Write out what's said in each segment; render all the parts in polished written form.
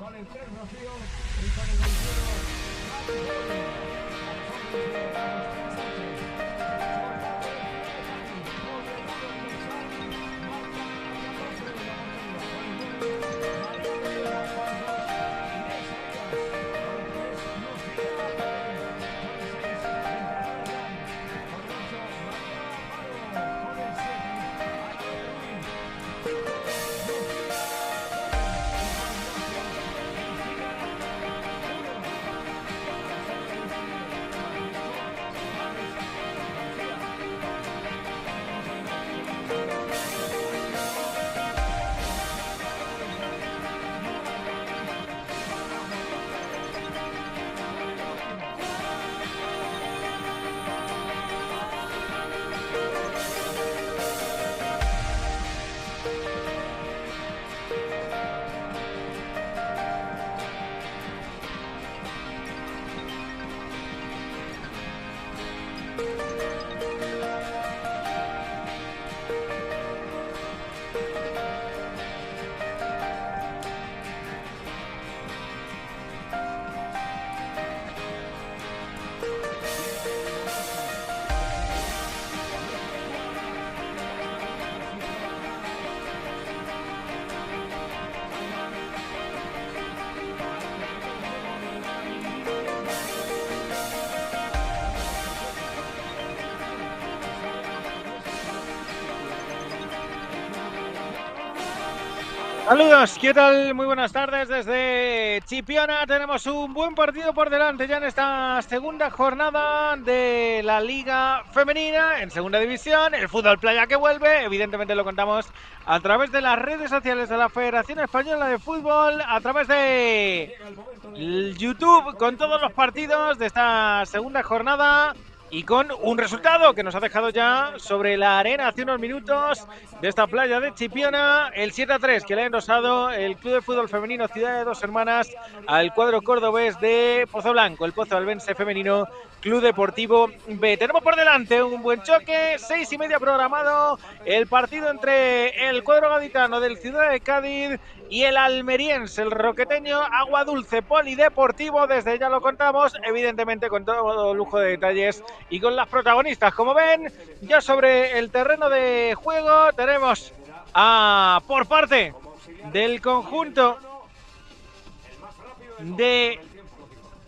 con el 3 Rocío y con el 21 Saludos, ¿qué tal? Muy buenas tardes desde Chipiona. Tenemos un buen partido por delante ya en esta segunda jornada de la Liga Femenina en Segunda División. El fútbol playa que vuelve, evidentemente lo contamos a través de las redes sociales de la Federación Española de Fútbol, a través de YouTube, con todos los partidos de esta segunda jornada. Y con un resultado que nos ha dejado ya sobre la arena hace unos minutos de esta playa de Chipiona, el 7-3 que le ha endosado el Club de Fútbol Femenino Ciudad de Dos Hermanas al cuadro cordobés de Pozo Blanco, el Pozo Albense Femenino Club Deportivo B. Tenemos por delante un buen choque, 6:30 programado, el partido entre el cuadro gaditano del Ciudad de Cádiz y el almeriense, el roqueteño Aguadulce Polideportivo. Desde ya lo contamos, evidentemente con todo lujo de detalles y con las protagonistas. Como ven, ya sobre el terreno de juego tenemos por parte del conjunto de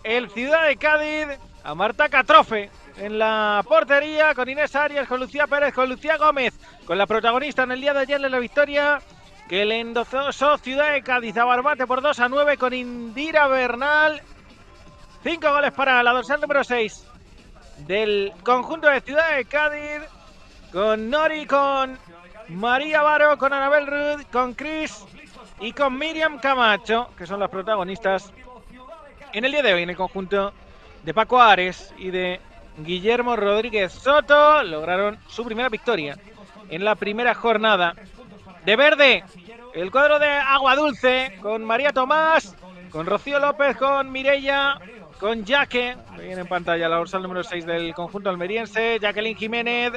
el Ciudad de Cádiz a Marta Catrofe en la portería, con Inés Arias, con Lucía Pérez, con Lucía Gómez, con la protagonista en el día de ayer de la victoria que le endosó Ciudad de Cádiz a Barbate por 2-9, con Indira Bernal. 5 goles para la dorsal número 6 del conjunto de Ciudad de Cádiz, con Nori, con María Varo, con Anabel Rudd, con Cris y con Miriam Camacho, que son las protagonistas en el día de hoy en el conjunto de Paco Ares y de Guillermo Rodríguez Soto. Lograron su primera victoria en la primera jornada. De verde, el cuadro de Aguadulce, con María Tomás, con Rocío López, con Mireia, con Jaque, viene en pantalla la dorsal número 6 del conjunto almeriense, Jacqueline Jiménez,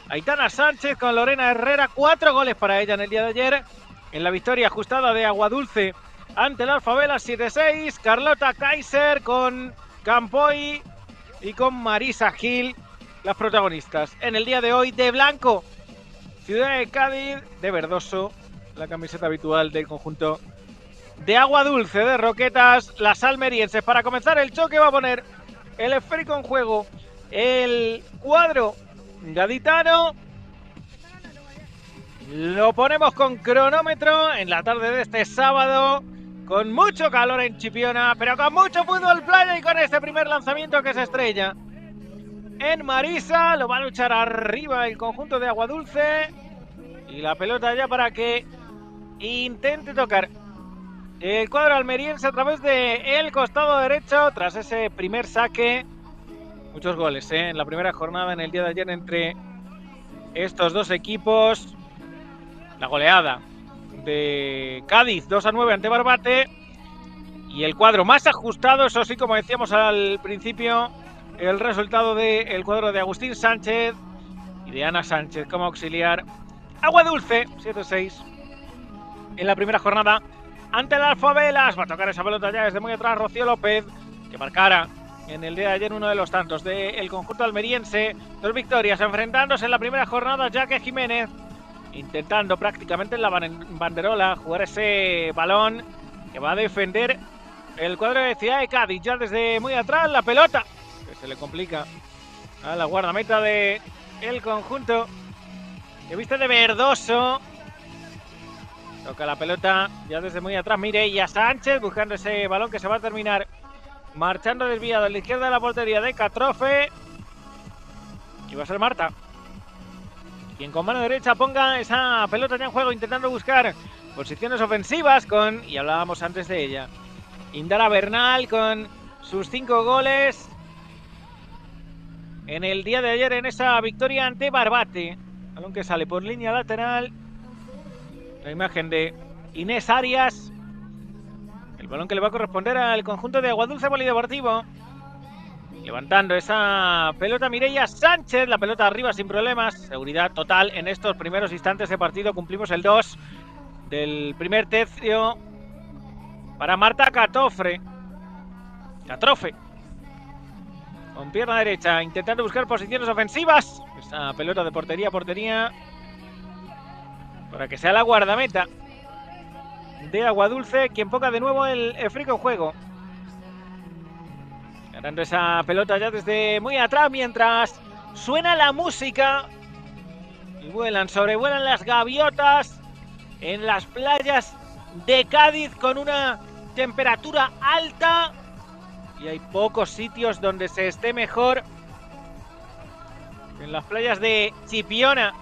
Aitana Sánchez, con Lorena Herrera, 4 goles para ella en el día de ayer, en la victoria ajustada de Aguadulce ante el Alfabela 7-6, Carlota Kaiser, con Campoy y con Marisa Gil, las protagonistas. En el día de hoy, de blanco, Ciudad de Cádiz, de verdoso, la camiseta habitual del conjunto de Aguadulce, de Roquetas, las almerienses. Para comenzar el choque va a poner el esférico en juego el cuadro gaditano. Lo ponemos con cronómetro en la tarde de este sábado, con mucho calor en Chipiona, pero con mucho fútbol playa y con este primer lanzamiento que se estrella en Marisa. Lo va a luchar arriba el conjunto de Aguadulce y la pelota ya para que intente tocar el cuadro almeriense a través de el costado derecho tras ese primer saque. Muchos goles en la primera jornada en el día de ayer entre estos dos equipos. La goleada de Cádiz 2-9 ante Barbate y el cuadro más ajustado, eso sí, como decíamos al principio, el resultado del cuadro de Agustín Sánchez y de Ana Sánchez como auxiliar. Aguadulce 7-6 en la primera jornada ante las Favelas. Va a tocar esa pelota ya desde muy atrás Rocío López, que marcara en el día de ayer uno de los tantos del conjunto almeriense. 2 victorias enfrentándose en la primera jornada. Jaque Jiménez intentando prácticamente en la banderola jugar ese balón que va a defender el cuadro de Ciudad de Cádiz. Ya desde muy atrás la pelota que se le complica a la guardameta de el conjunto que viste de verdoso. Toca la pelota ya desde muy atrás Mireia Sánchez buscando ese balón que se va a terminar marchando desviado a la izquierda de la portería de Catrofe. Y va a ser Marta quien con mano derecha ponga esa pelota ya en juego, intentando buscar posiciones ofensivas con, y hablábamos antes de ella, Indara Bernal con sus 5 goles en el día de ayer en esa victoria ante Barbate. Balón que sale por línea lateral. La imagen de Inés Arias. El balón que le va a corresponder al conjunto de Aguadulce Polideportivo. Levantando esa pelota Mireia Sánchez. La pelota arriba sin problemas. Seguridad total en estos primeros instantes de partido. Cumplimos el 2 del primer tercio para Marta Catrofe. Con pierna derecha intentando buscar posiciones ofensivas. Esa pelota de portería a portería para que sea la guardameta de Aguadulce quien ponga de nuevo el frico en juego. Ganando esa pelota ya desde muy atrás mientras suena la música y sobrevuelan las gaviotas en las playas de Cádiz con una temperatura alta y hay pocos sitios donde se esté mejor en las playas de Chipiona.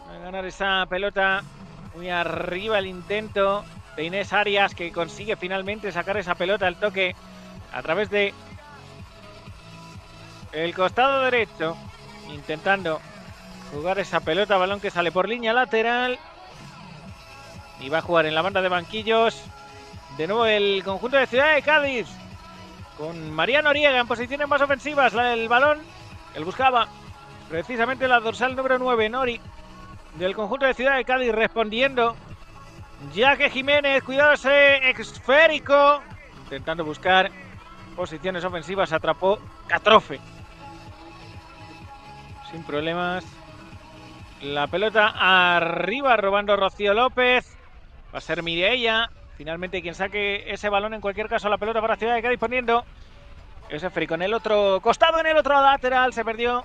Va a ganar esa pelota muy arriba el intento de Inés Arias que consigue finalmente sacar esa pelota al toque a través de el costado derecho, intentando jugar esa pelota, balón que sale por línea lateral y va a jugar en la banda de banquillos de nuevo el conjunto de Ciudad de Cádiz con María Noriega en posiciones más ofensivas. El balón él buscaba precisamente la dorsal número 9 Nori del conjunto de Ciudad de Cádiz respondiendo. Jaque Jiménez, cuidado ese esférico, intentando buscar posiciones ofensivas, atrapó Catrofe sin problemas. La pelota arriba robando Rocío López. Va a ser Mireia finalmente quien saque ese balón. En cualquier caso la pelota para Ciudad de Cádiz poniendo ese esférico en el otro costado, en el otro lateral. Se perdió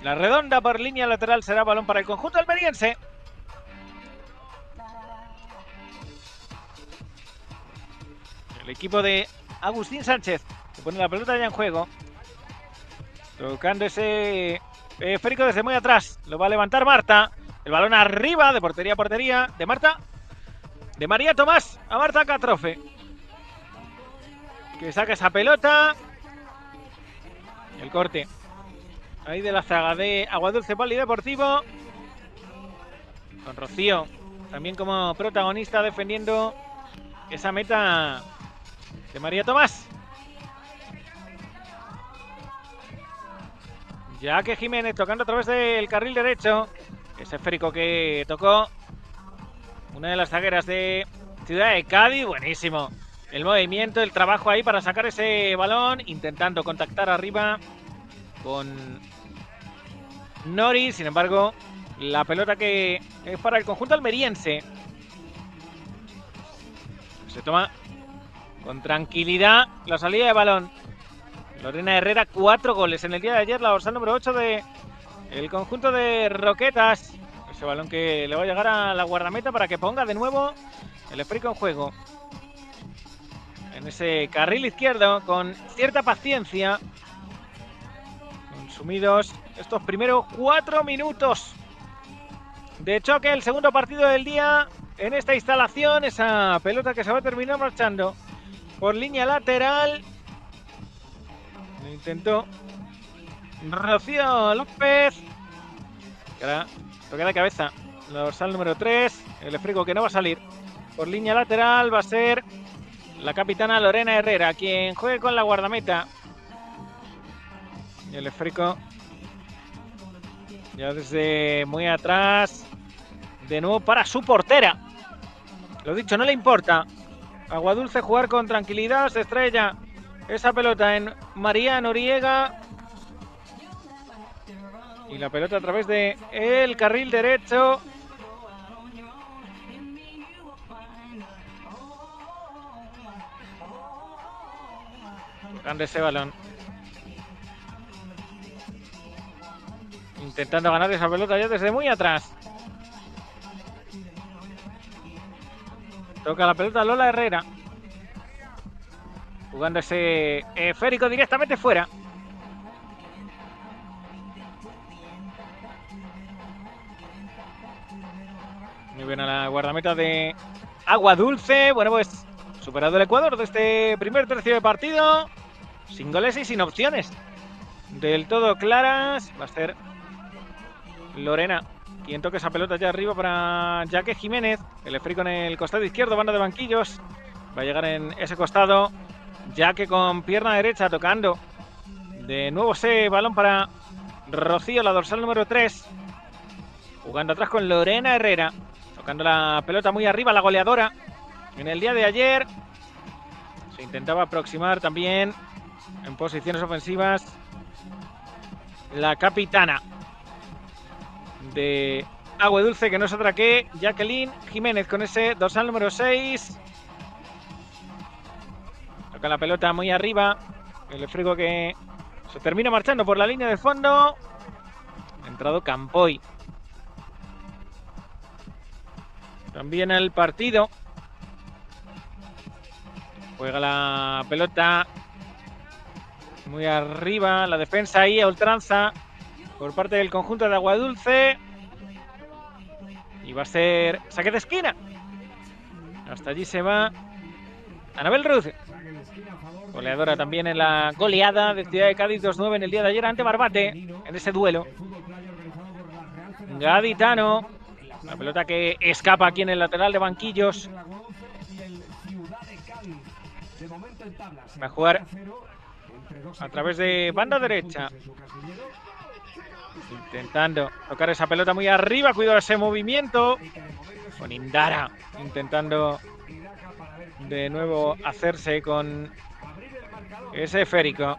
la redonda por línea lateral. Será balón para el conjunto almeriense. El equipo de Agustín Sánchez que pone la pelota ya en juego, tocando ese esférico desde muy atrás. Lo va a levantar Marta. El balón arriba de portería a portería de Marta, de María Tomás a Marta Catrofe, que saca esa pelota. El corte ahí de la zaga de Aguadulce Polideportivo con Rocío también como protagonista defendiendo esa meta de María Tomás. Jaque Jiménez tocando a través del carril derecho. Ese esférico que tocó una de las zagueras de Ciudad de Cádiz. Buenísimo el movimiento, el trabajo ahí para sacar ese balón, intentando contactar arriba con Nori. Sin embargo, la pelota que es para el conjunto almeriense. Se toma con tranquilidad la salida de balón. Lorena Herrera, 4 goles en el día de ayer, la dorsal número 8 de el conjunto de Roquetas. Ese balón que le va a llegar a la guardameta para que ponga de nuevo el esférico en juego. En ese carril izquierdo, con cierta paciencia. Consumidos estos primeros 4 minutos de choque, el segundo partido del día en esta instalación. Esa pelota que se va a terminar marchando por línea lateral. Lo intentó Rocío López. Toque de cabeza la dorsal número 3. El esférico que no va a salir por línea lateral va a ser la capitana Lorena Herrera quien juegue con la guardameta. Y el esférico ya desde muy atrás de nuevo para su portera. Lo dicho, no le importa. Aguadulce jugar con tranquilidad. Se estrella esa pelota en María Noriega. Y la pelota a través de el carril derecho. Grande ese balón. Intentando ganar esa pelota ya desde muy atrás. Toca la pelota Lola Herrera. Jugando ese esférico directamente fuera. Muy bien a la guardameta de Aguadulce. Bueno, pues superado el Ecuador de este primer tercio de partido. Sin goles y sin opciones del todo claras. Va a ser Lorena quien toque esa pelota ya arriba para Jaque Jiménez. El esférico en el costado izquierdo, banda de banquillos. Va a llegar en ese costado Jaque con pierna derecha tocando. De nuevo ese balón para Rocío, la dorsal número 3. Jugando atrás con Lorena Herrera. Tocando la pelota muy arriba, la goleadora. En el día de ayer se intentaba aproximar también en posiciones ofensivas la capitana de Aguadulce, que no es otra que Jacqueline Jiménez, con ese dorsal número 6. Toca la pelota muy arriba. El esférico que se termina marchando por la línea de fondo. Ha entrado Campoy. También el partido. Juega la pelota muy arriba. La defensa ahí a ultranza por parte del conjunto de Aguadulce. Y va a ser saque de esquina. Hasta allí se va Anabel Ruz. Goleadora también en la goleada de Ciudad de Cádiz 2-9 en el día de ayer ante Barbate. En ese duelo. Gaditano. La pelota que escapa aquí en el lateral de banquillos. Va a jugar a través de banda derecha. Intentando tocar esa pelota muy arriba. Cuidado ese movimiento. Con Indara intentando de nuevo hacerse con ese esférico.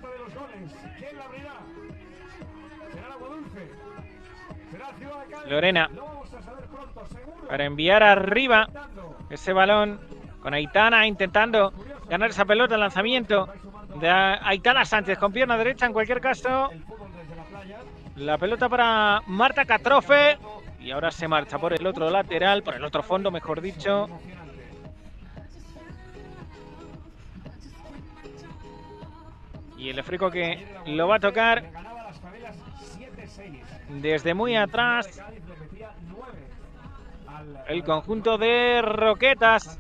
Lorena para enviar arriba ese balón con Aitana intentando ganar esa pelota. El lanzamiento de Aitana Sánchez con pierna derecha. En cualquier caso, la pelota para Marta Catrofe. Y ahora se marcha por el otro lateral, por el otro fondo, mejor dicho. Y el esférico que lo va a tocar desde muy atrás el conjunto de Roquetas.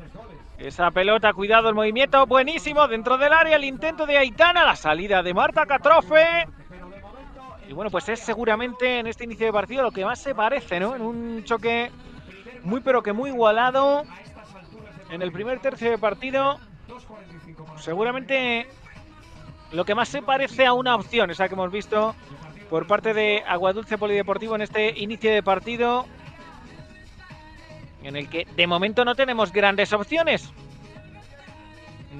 Esa pelota, cuidado el movimiento, buenísimo dentro del área, el intento de Aitana, la salida de Marta Catrofe. Y bueno, pues es seguramente en este inicio de partido lo que más se parece, ¿no? En un choque muy pero que muy igualado en el primer tercio de partido. Seguramente lo que más se parece a una opción, esa que hemos visto por parte de Aguadulce Polideportivo en este inicio de partido, en el que de momento no tenemos grandes opciones.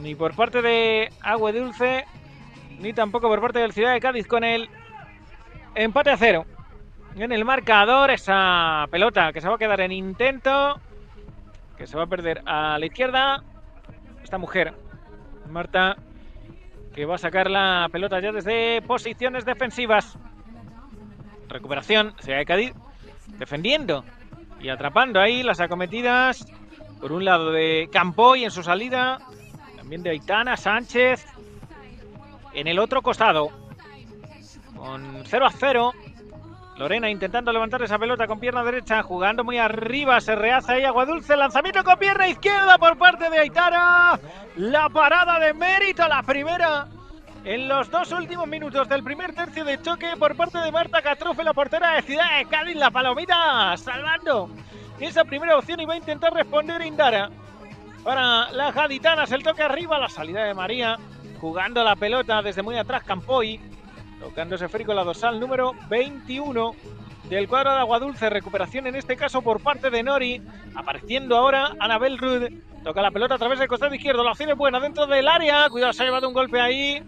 Ni por parte de Aguadulce, ni tampoco por parte del Ciudad de Cádiz, con el empate a 0 en el marcador. Esa pelota que se va a quedar en intento, que se va a perder a la izquierda. Esta mujer, Marta, que va a sacar la pelota ya desde posiciones defensivas. Recuperación, Ciudad de Cádiz defendiendo y atrapando ahí las acometidas. Por un lado de Campoy en su salida, también de Aitana Sánchez en el otro costado. Con 0-0. Lorena intentando levantar esa pelota con pierna derecha, jugando muy arriba, se rehace ahí Aguadulce, lanzamiento con pierna izquierda por parte de Aitana. La parada de mérito, la primera en los 2 últimos minutos del primer tercio de choque por parte de Marta Catrofe, la portera de Ciudad de Cádiz. La palomita salvando esa primera opción y va a intentar responder Indara. Para las gaditanas, el toque arriba, la salida de María, jugando la pelota desde muy atrás Campoy, tocando ese esférico la dorsal número 21. del cuadro de Aguadulce. Recuperación en este caso por parte de Nori. Apareciendo ahora Annabel Rudd. Toca la pelota a través del costado izquierdo. La opción es buena dentro del área. Cuidado, se ha llevado un golpe ahí.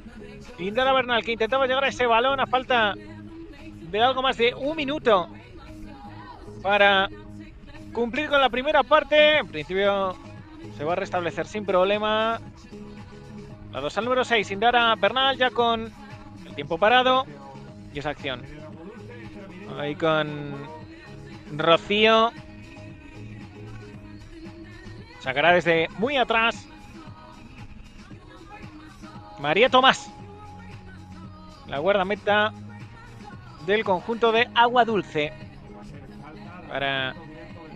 Indara Bernal, que intentaba llegar a ese balón a falta de algo más de un minuto para cumplir con la primera parte. En principio se va a restablecer sin problema. La dorsal número 6, Indara Bernal, ya con el tiempo parado. Y esa acción ahí con Rocío. Sacará desde muy atrás María Tomás, la guardameta del conjunto de Aguadulce, para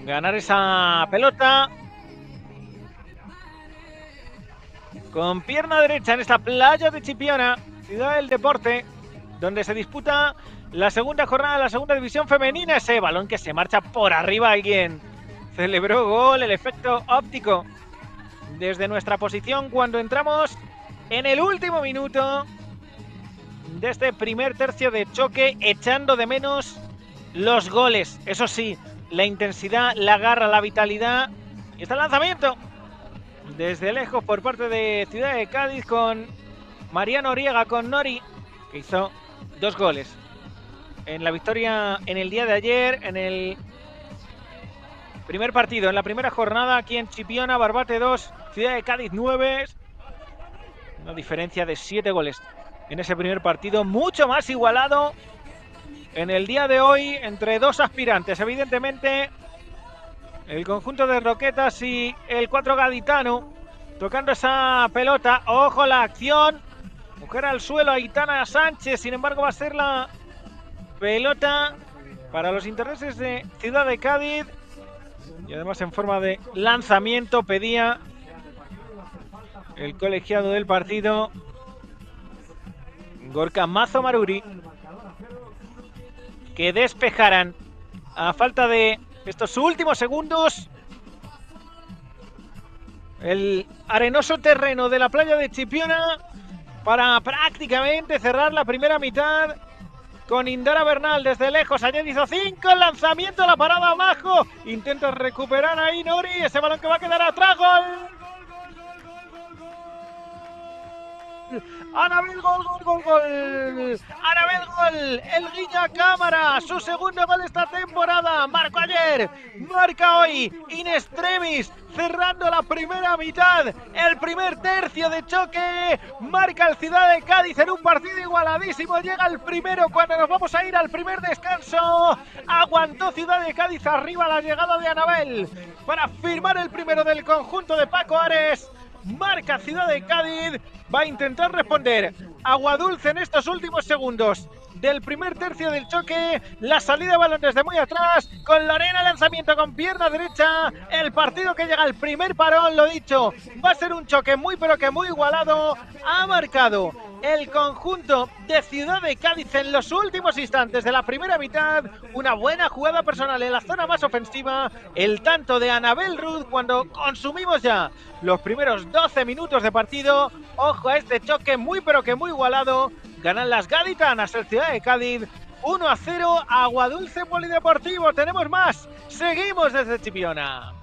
ganar esa pelota con pierna derecha en esta playa de Chipiona, ciudad del deporte, donde se disputa la segunda jornada de la segunda división femenina. Ese balón que se marcha por arriba, alguien celebró gol, el efecto óptico desde nuestra posición cuando entramos en el último minuto de este primer tercio de choque, echando de menos los goles. Eso sí, la intensidad, la garra, la vitalidad. Y está el lanzamiento desde lejos por parte de Ciudad de Cádiz con Mariano Oriega, con Nori, que hizo 2 goles en la victoria en el día de ayer, en el primer partido, en la primera jornada aquí en Chipiona. Barbate 2, Ciudad de Cádiz 9. Una diferencia de 7 goles en ese primer partido, mucho más igualado en el día de hoy entre dos aspirantes. Evidentemente, el conjunto de Roquetas y el 4 gaditano tocando esa pelota. Ojo la acción. Mujer al suelo, Aitana Sánchez. Sin embargo, va a ser la pelota para los intereses de Ciudad de Cádiz. Y además en forma de lanzamiento pedía el colegiado del partido, Gorka Mazo Maruri, que despejaran a falta de estos últimos segundos el arenoso terreno de la playa de Chipiona para prácticamente cerrar la primera mitad con Indara Bernal desde lejos. Ayer hizo 5, el lanzamiento, la parada abajo, intenta recuperar ahí Nori, ese balón que va a quedar atrás. Gol. Annabel, gol. Annabel, gol. El Guiña Cámara, su segundo gol esta temporada. Marcó ayer, marca hoy, in extremis, cerrando la primera mitad, el primer tercio de choque. Marca el Ciudad de Cádiz en un partido igualadísimo. Llega el primero cuando nos vamos a ir al primer descanso. Aguantó Ciudad de Cádiz arriba la llegada de Annabel para firmar el primero del conjunto de Paco Ares. Marca Ciudad de Cádiz, va a intentar responder Aguadulce en estos últimos segundos del primer tercio del choque. La salida de balón desde muy atrás con Lorena, lanzamiento con pierna derecha. El partido que llega al primer parón, lo dicho, va a ser un choque muy pero que muy igualado. Ha marcado el conjunto de Ciudad de Cádiz en los últimos instantes de la primera mitad. Una buena jugada personal en la zona más ofensiva, el tanto de Annabel Rudd cuando consumimos ya los primeros 12 minutos de partido. Ojo a este choque muy pero que muy igualado. Ganan las gaditanas, el Ciudad de Cádiz 1-0 a Aguadulce Polideportivo. Tenemos más, seguimos desde Chipiona.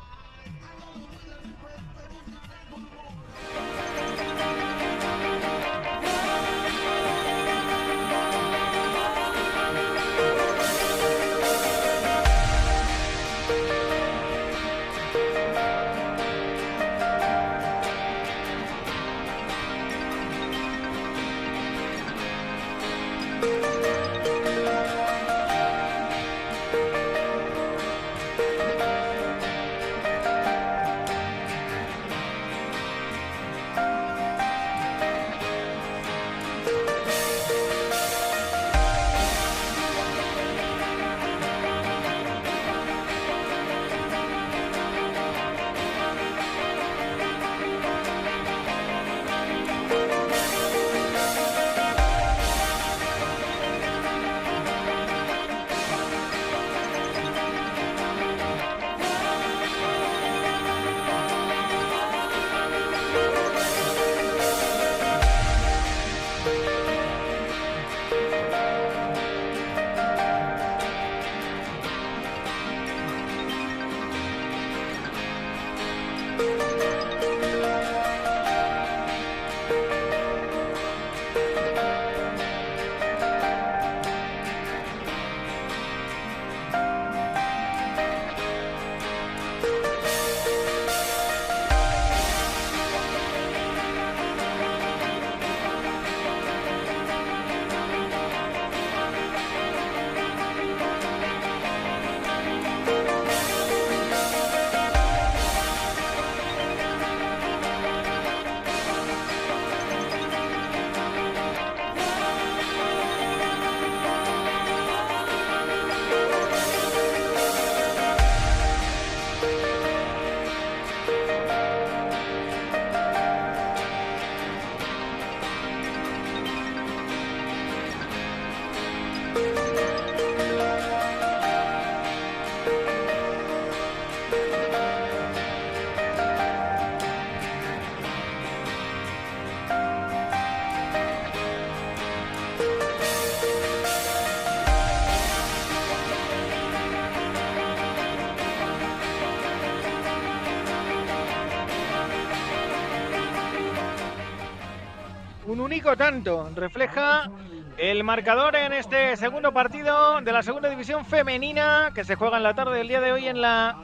un único tanto. Refleja el marcador en este segundo partido de la segunda división femenina que se juega en la tarde del día de hoy en la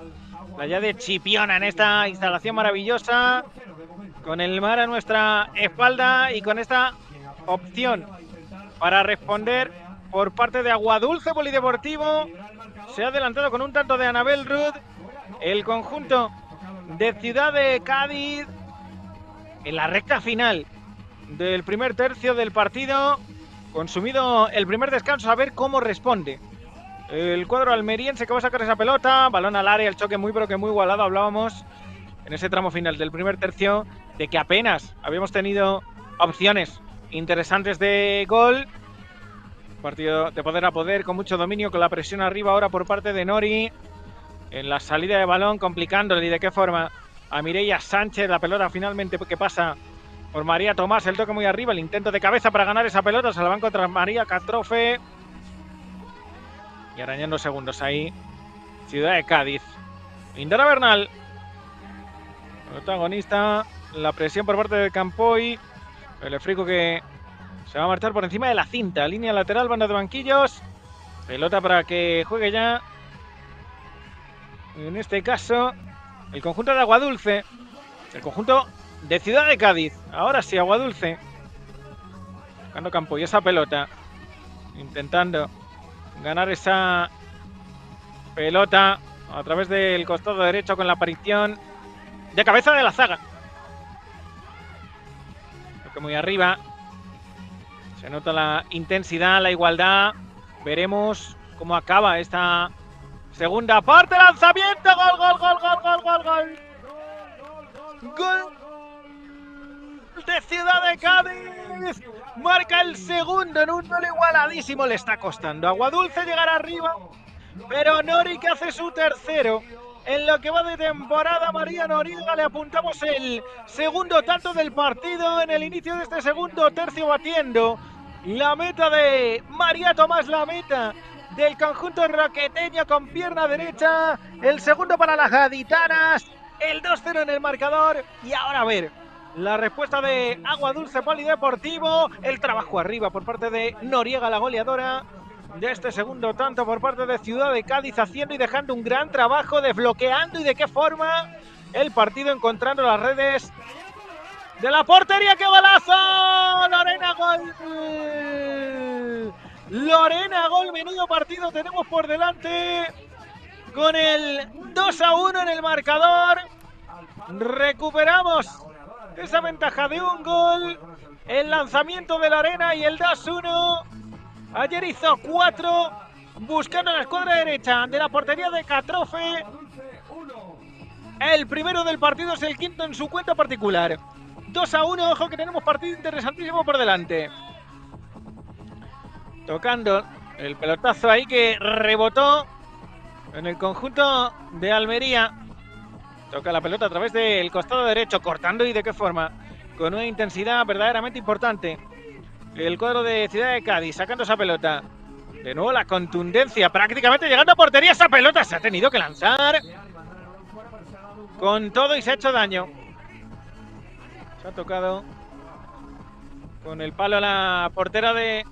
playa de Chipiona, en esta instalación maravillosa, con el mar a nuestra espalda y con esta opción para responder por parte de Aguadulce Polideportivo. Se ha adelantado con un tanto de Anabel Ruth el conjunto de Ciudad de Cádiz en la recta final del primer tercio del partido. Consumido el primer descanso, a ver cómo responde el cuadro almeriense, que va a sacar esa pelota, balón al área, el choque muy pero que muy igualado. Hablábamos en ese tramo final del primer tercio de que apenas habíamos tenido opciones interesantes de gol. Partido de poder a poder, con mucho dominio, con la presión arriba ahora por parte de Nori en la salida de balón, complicándole. ¿Y de qué forma? A Mireia Sánchez, la pelota finalmente que pasa por María Tomás, el toque muy arriba, el intento de cabeza para ganar esa pelota, se la van contra María Catrofe. Y arañando segundos ahí Ciudad de Cádiz. Indara Bernal, protagonista, la presión por parte de Campoy, el Efrico que se va a marchar por encima de la cinta, línea lateral, banda de banquillos, pelota para que juegue ya, en este caso, el conjunto de Aguadulce, el conjunto de Ciudad de Cádiz. Ahora sí, Aguadulce, buscando Campoy esa pelota, intentando ganar esa pelota a través del costado derecho con la aparición de cabeza de la zaga. Toque muy arriba. Se nota la intensidad, la igualdad. Veremos cómo acaba esta segunda parte. Lanzamiento. Gol, gol, gol, gol, gol, gol, gol. Gol de Ciudad de Cádiz. Marca el segundo en un gol igualadísimo. Le está costando a Aguadulce llegar arriba, pero Nori, que hace su tercero en lo que va de temporada. María Noriega, le apuntamos el segundo tanto del partido en el inicio de este segundo tercio, batiendo la meta de María Tomás, la meta del conjunto roqueteño con pierna derecha. El segundo para las gaditanas, el 2-0 en el marcador. Y ahora a ver la respuesta de Aguadulce Polideportivo, el trabajo arriba por parte de Noriega, la goleadora de este segundo tanto por parte de Ciudad de Cádiz, haciendo y dejando un gran trabajo, desbloqueando y de qué forma el partido, encontrando las redes de la portería. ¡Qué golazo! Lorena, gol. Lorena, gol. Menudo partido tenemos por delante con el 2-1 en el marcador. Recuperamos esa ventaja de un gol, el lanzamiento de Lorena y el 2-1. Ayer hizo 4 buscando la escuadra derecha de la portería de Catrofe. El primero del partido, es el quinto en su cuenta particular. 2-1, ojo que tenemos partido interesantísimo por delante. Tocando el pelotazo ahí que rebotó en el conjunto de Almería. Toca la pelota a través del costado derecho, cortando y de qué forma, con una intensidad verdaderamente importante. El cuadro de Ciudad de Cádiz sacando esa pelota. De nuevo la contundencia, prácticamente llegando a portería. Esa pelota se ha tenido que lanzar con todo y se ha hecho daño. Se ha tocado con el palo a la portera de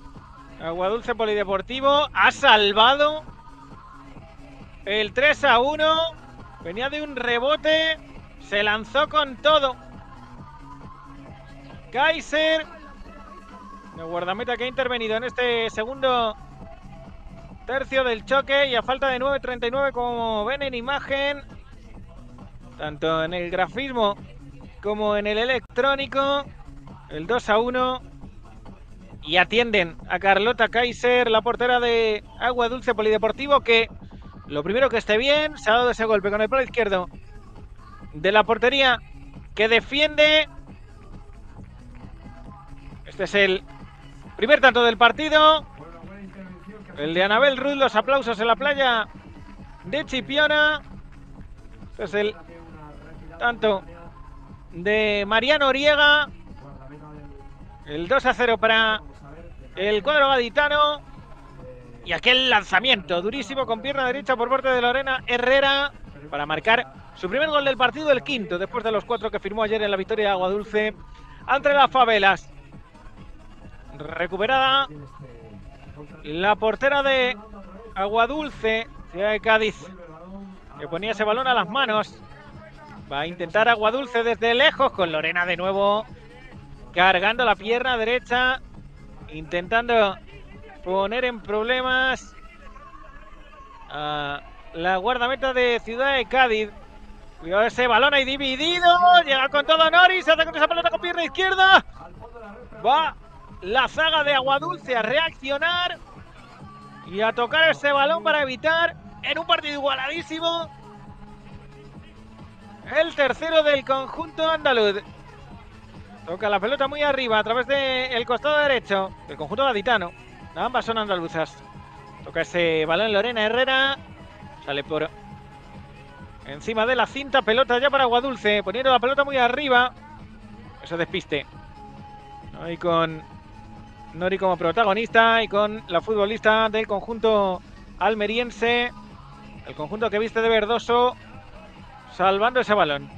Aguadulce Polideportivo. Ha salvado el 3-1. Venía de un rebote, se lanzó con todo. Kaiser, el guardameta que ha intervenido en este segundo tercio del choque, y a falta de 9:39, como ven en imagen, tanto en el grafismo como en el electrónico, el 2-1, y atienden a Carlota Kaiser, la portera de Aguadulce Polideportivo, que lo primero que esté bien, se ha dado ese golpe con el palo izquierdo de la portería que defiende. Este es el primer tanto del partido, el de Anabel Ruiz. Los aplausos en la playa de Chipiona. Este es el tanto de María Noriega, el 2-0 para el cuadro gaditano. Y aquel lanzamiento durísimo con pierna derecha por parte de Lorena Herrera para marcar su primer gol del partido, el quinto, después de los 4 que firmó ayer en la victoria de Aguadulce ante las Favelas. Recuperada la portera de Aguadulce, Ciudad de Cádiz, que ponía ese balón a las manos. Va a intentar Aguadulce desde lejos con Lorena de nuevo cargando la pierna derecha, intentando poner en problemas a la guardameta de Ciudad de Cádiz. Cuidado ese balón ahí dividido. Llega con todo Nori. Se hace con esa pelota con pierna izquierda. Va la zaga de Aguadulce a reaccionar y a tocar ese balón para evitar, en un partido igualadísimo, el tercero del conjunto andaluz. Toca la pelota muy arriba a través del costado derecho del conjunto gaditano. Ambas son andaluzas. Toca ese balón Lorena Herrera. Sale por encima de la cinta. Pelota ya para Aguadulce. Poniendo la pelota muy arriba. Ese despiste. Ahí con Nori como protagonista. Y con la futbolista del conjunto almeriense. El conjunto que viste de verdoso. Salvando ese balón.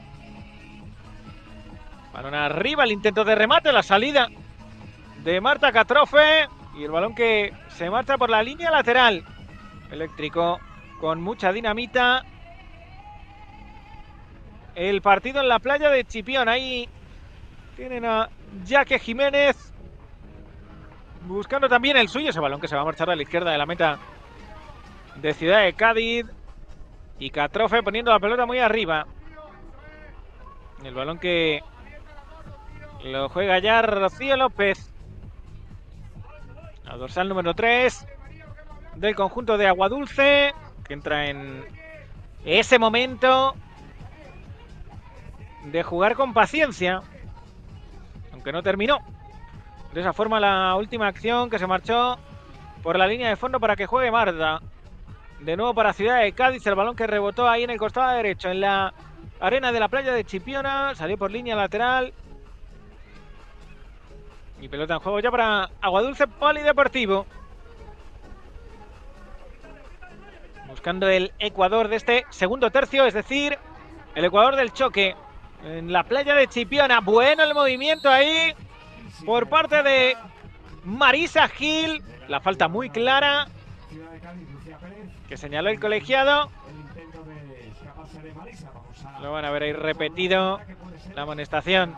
Balón arriba. El intento de remate. La salida de Marta Catrofe. Y el balón que se marcha por la línea lateral. Eléctrico con mucha dinamita. El partido en la playa de Chipión. Ahí tienen a Jaque Jiménez buscando también el suyo. Ese balón que se va a marchar a la izquierda de la meta de Ciudad de Cádiz. Y Catrofe poniendo la pelota muy arriba. El balón que lo juega ya Rocío López. La dorsal número 3 del conjunto de Aguadulce, que entra en ese momento de jugar con paciencia, aunque no terminó. De esa forma la última acción, que se marchó por la línea de fondo para que juegue Marta. De nuevo para Ciudad de Cádiz, el balón que rebotó ahí en el costado derecho, en la arena de la playa de Chipiona, salió por línea lateral. Y pelota en juego ya para Aguadulce Polideportivo. Buscando el ecuador de este segundo tercio, es decir, el ecuador del choque en la playa de Chipiona. Bueno el movimiento ahí por parte de Marisa Gil. La falta muy clara que señaló el colegiado. Lo van a ver ahí repetido, la amonestación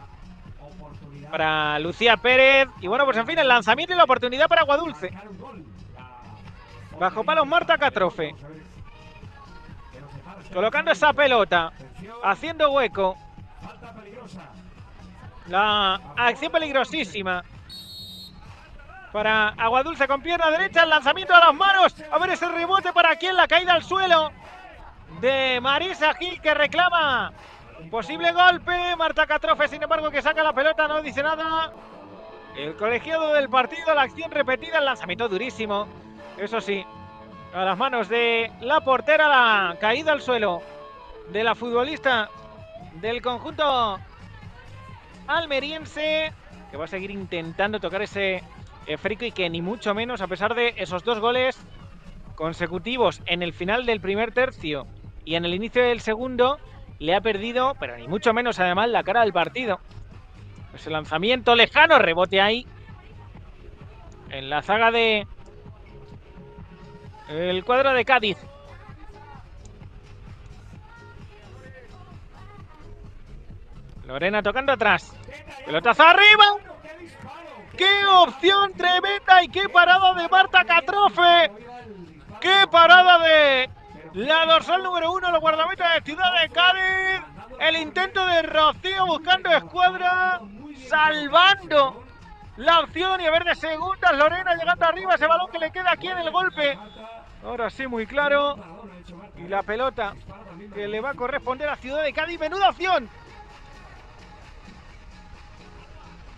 para Lucía Pérez. Y bueno, pues en fin, el lanzamiento y la oportunidad para Aguadulce. Bajo palos Marta Catrofe. Colocando esa pelota. Haciendo hueco. La acción peligrosísima para Aguadulce con pierna derecha. El lanzamiento a las manos. A ver ese rebote para quien, la caída al suelo de Marisa Gil, que reclama un posible golpe. Marta Catrofe, sin embargo, que saca la pelota, no dice nada. El colegiado del partido, la acción repetida, el lanzamiento durísimo. Eso sí, a las manos de la portera, la caída al suelo de la futbolista del conjunto almeriense, que va a seguir intentando tocar ese frico y que ni mucho menos, a pesar de esos dos goles consecutivos en el final del primer tercio y en el inicio del segundo, le ha perdido, pero ni mucho menos además, la cara del partido. Ese lanzamiento lejano, rebote ahí en la zaga de el cuadro de Cádiz. Lorena tocando atrás. Pelotazo arriba. ¡Qué opción tremenda! Y qué parada de Marta Catrofe. ¡Qué parada de la dorsal número 1, los guardametas de Ciudad de Cádiz! El intento de Rocío buscando escuadra, salvando la opción. Y a ver de segundas, Lorena llegando arriba. Ese balón que le queda aquí en el golpe. Ahora sí, muy claro. Y la pelota que le va a corresponder a Ciudad de Cádiz. ¡Menuda opción!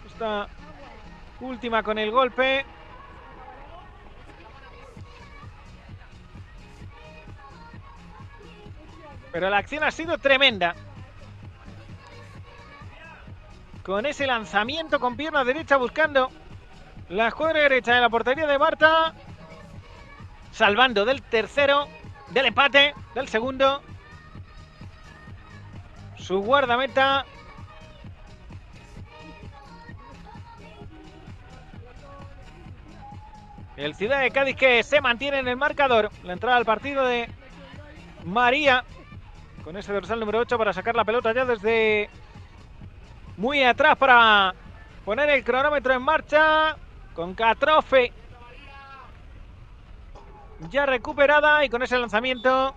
Esta última con el golpe. Pero la acción ha sido tremenda. Con ese lanzamiento con pierna derecha buscando la escuadra derecha de la portería de Marta. Salvando del tercero, del empate, del segundo. Su guardameta. El Ciudad de Cádiz que se mantiene en el marcador. La entrada al partido de María. Con ese dorsal número 8 para sacar la pelota ya desde muy atrás para poner el cronómetro en marcha. Con Catrofe ya recuperada y con ese lanzamiento.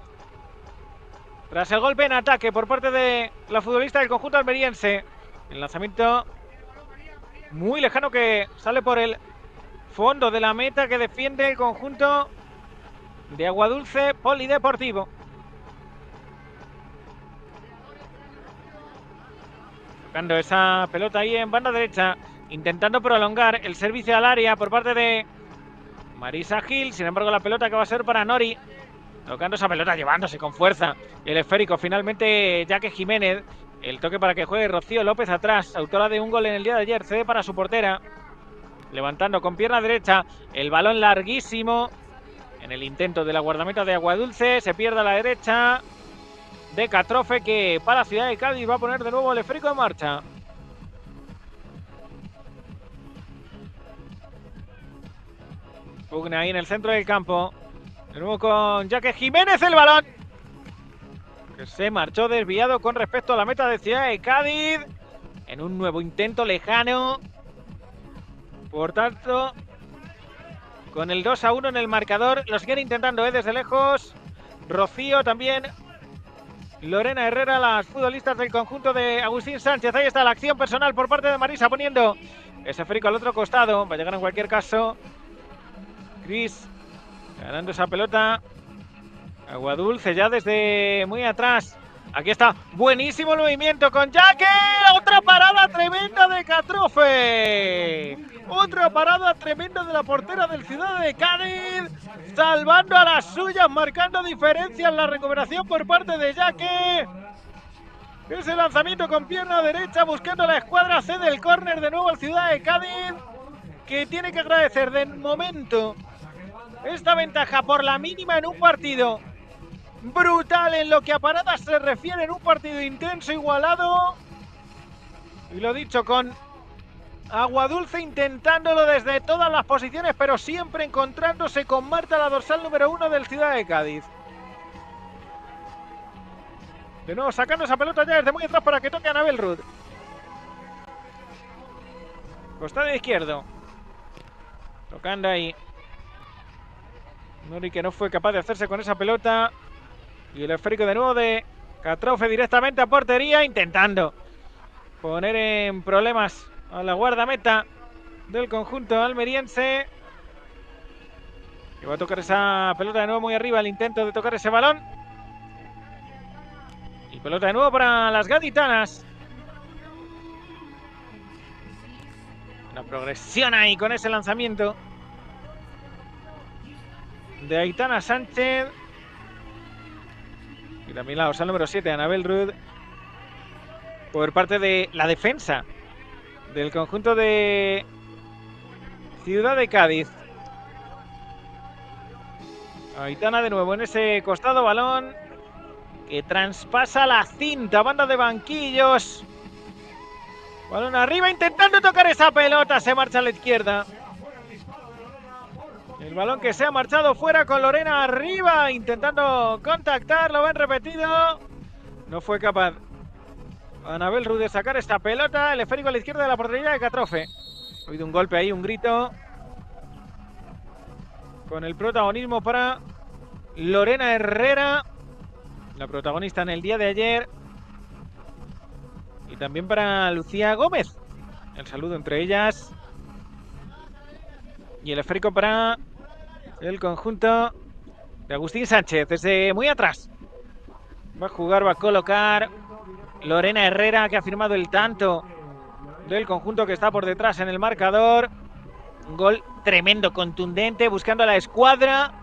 Tras el golpe en ataque por parte de la futbolista del conjunto almeriense. El lanzamiento muy lejano que sale por el fondo de la meta que defiende el conjunto de Aguadulce Polideportivo. Tocando esa pelota ahí en banda derecha, intentando prolongar el servicio al área por parte de Marisa Gil. Sin embargo, la pelota que va a ser para Nori. Tocando esa pelota, llevándose con fuerza el esférico. Finalmente, Jaque Jiménez. El toque para que juegue Rocío López atrás. Autora de un gol en el día de ayer. Cede para su portera. Levantando con pierna derecha. El balón larguísimo. En el intento de la guardameta de Aguadulce. Se pierde a la derecha de Catrofe, que para la Ciudad de Cádiz va a poner de nuevo el esférico en marcha. Pugna ahí en el centro del campo. De nuevo con Jaque Jiménez, el balón que se marchó desviado con respecto a la meta de Ciudad de Cádiz. En un nuevo intento lejano. Por tanto, con el 2-1 en el marcador. Lo siguen intentando desde lejos. Rocío también. Lorena Herrera, las futbolistas del conjunto de Agustín Sánchez. Ahí está la acción personal por parte de Marisa, poniendo ese esférico al otro costado. Va a llegar en cualquier caso Cris, ganando esa pelota. Aguadulce ya desde muy atrás. Aquí está, buenísimo el movimiento con Jaque. Otra parada tremenda de Catrofe. Otra parada tremenda de la portera del Ciudad de Cádiz. Salvando a las suyas, marcando diferencia en la recuperación por parte de Jaque. Ese lanzamiento con pierna derecha buscando la escuadra. Cede el córner de nuevo al Ciudad de Cádiz, que tiene que agradecer de momento esta ventaja por la mínima en un partido brutal en lo que a paradas se refiere, en un partido intenso, igualado. Y lo dicho, con Aguadulce intentándolo desde todas las posiciones, pero siempre encontrándose con Marta, la dorsal número 1 del Ciudad de Cádiz. De nuevo sacando esa pelota ya desde muy atrás para que toque a Anabel Rud. Costado izquierdo. Tocando ahí Nori, que no fue capaz de hacerse con esa pelota. Y el esférico de nuevo de Catrofe directamente a portería, intentando poner en problemas a la guardameta del conjunto almeriense. Que va a tocar esa pelota de nuevo muy arriba, el intento de tocar ese balón. Y pelota de nuevo para las gaditanas. Una progresión ahí con ese lanzamiento de Aitana Sánchez. Y también la dorsal número 7, Anabel Rud, por parte de la defensa del conjunto de Ciudad de Cádiz. Aitana de nuevo en ese costado, balón que traspasa la cinta, banda de banquillos. Balón arriba, intentando tocar esa pelota, se marcha a la izquierda. El balón que se ha marchado fuera con Lorena arriba, intentando contactar, lo ven repetido. No fue capaz Anabel Rud de sacar esta pelota. El esférico a la izquierda de la portería de Catrofe. Ha habido un golpe ahí, un grito. Con el protagonismo para Lorena Herrera, la protagonista en el día de ayer. Y también para Lucía Gómez. El saludo entre ellas. Y el esférico para el conjunto de Agustín Sánchez desde muy atrás. Va a jugar, va a colocar Lorena Herrera, que ha firmado el tanto del conjunto que está por detrás en el marcador. Un gol tremendo, contundente, buscando a la escuadra.